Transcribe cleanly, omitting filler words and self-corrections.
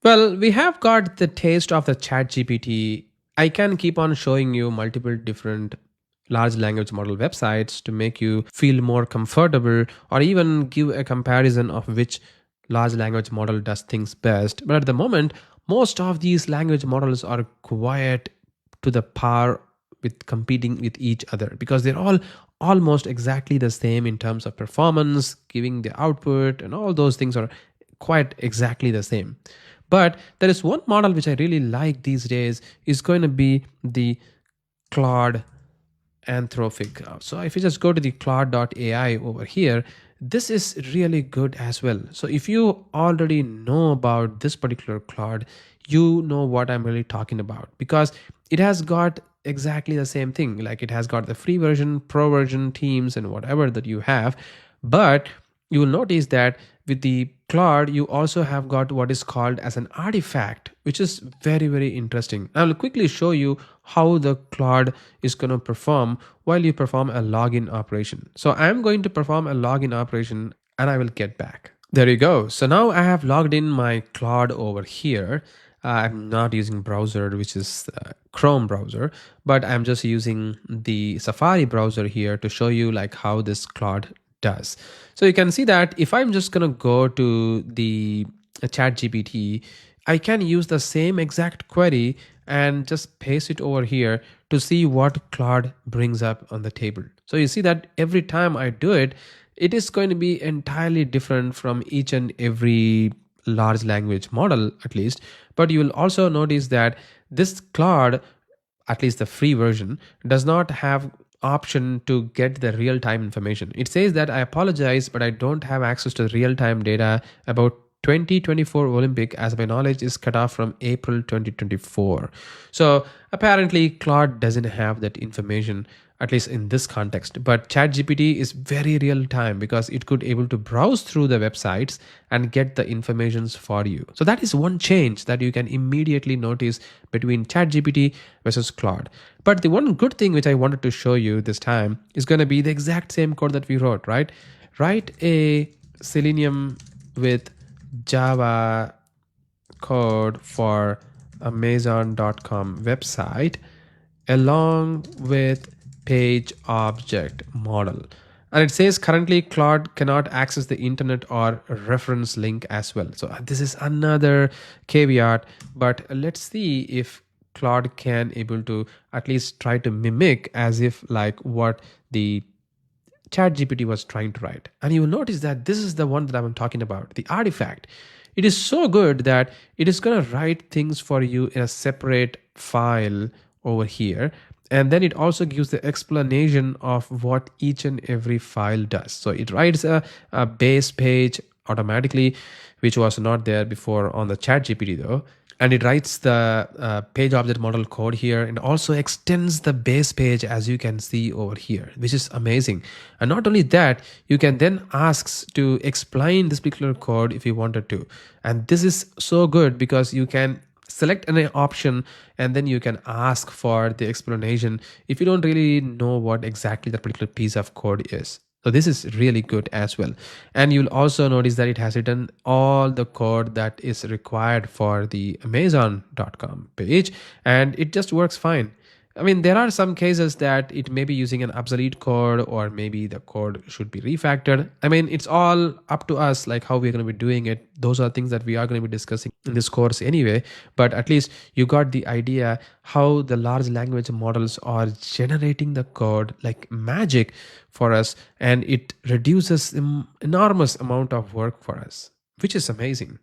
Well, we have got the taste of the chat GPT. I can keep on showing you multiple different large language model websites to make you feel more comfortable or even give a comparison of which large language model does things best. But at the moment, most of these language models are quiet to the par with competing with each other because they're all almost exactly the same in terms of performance, giving the output, and all those things are quite exactly the same. But there is one model which I really like these days is going to be the Claude Anthropic. So if you just go to the Claude AI over here, this is really good as well. So if you already know about this particular Claude, you know what I'm really talking about because it has got exactly the same thing. Like it has got the free version, pro version, themes, and whatever that you have. But you will notice that with the Claude, you also have got what is called as an artifact, which is very, very interesting. I will quickly show you how the Claude is going to perform while you perform a login operation. So I'm going to perform a login operation and I will get back. There you go. So now I have logged in my Claude over here. I'm not using browser, which is Chrome browser, but I'm just using the Safari browser here to show you like how this Claude does. So you can see that if I'm just going to go to the chat GPT, I can use the same exact query and just paste it over here to see what Claude brings up on the table. So you see that every time I do it, it is going to be entirely different from each and every large language model at least. But you will also notice that this Claude, at least the free version, does not have option to get the real-time information. It says that I apologize, but I don't have access to real-time data about 2024 Olympic as my knowledge is cut off from April 2024. So apparently Claude doesn't have that information, at least in this context. But ChatGPT is very real time because it could able to browse through the websites and get the informations for you. So that is one change that you can immediately notice between ChatGPT versus Claude. But the one good thing which I wanted to show you this time is going to be the exact same code that we wrote, right? Write a Selenium with Java code for Amazon.com website along with page object model. And it says currently Claude cannot access the internet or reference link as well. So this is another caveat, but let's see if Claude can able to at least try to mimic as if like what the ChatGPT was trying to write. And you will notice that this is the one that I'm talking about, the artifact. It is so good that it is going to write things for you in a separate file over here. And then it also gives the explanation of what each and every file does. So it writes a base page automatically, which was not there before on the ChatGPT though. And it writes the page object model code here and also extends the base page as you can see over here, which is amazing. And not only that, you can then ask to explain this particular code if you wanted to. And this is so good because you can select an option and then you can ask for the explanation if you don't really know what exactly that particular piece of code is. So this is really good as well. And you'll also notice that it has written all the code that is required for the Amazon.com page and it just works fine. I mean, there are some cases that it may be using an obsolete code or maybe the code should be refactored. I mean, it's all up to us, like how we're going to be doing it. Those are things that we are going to be discussing in this course anyway. But at least you got the idea how the large language models are generating the code like magic for us. And it reduces enormous amount of work for us, which is amazing.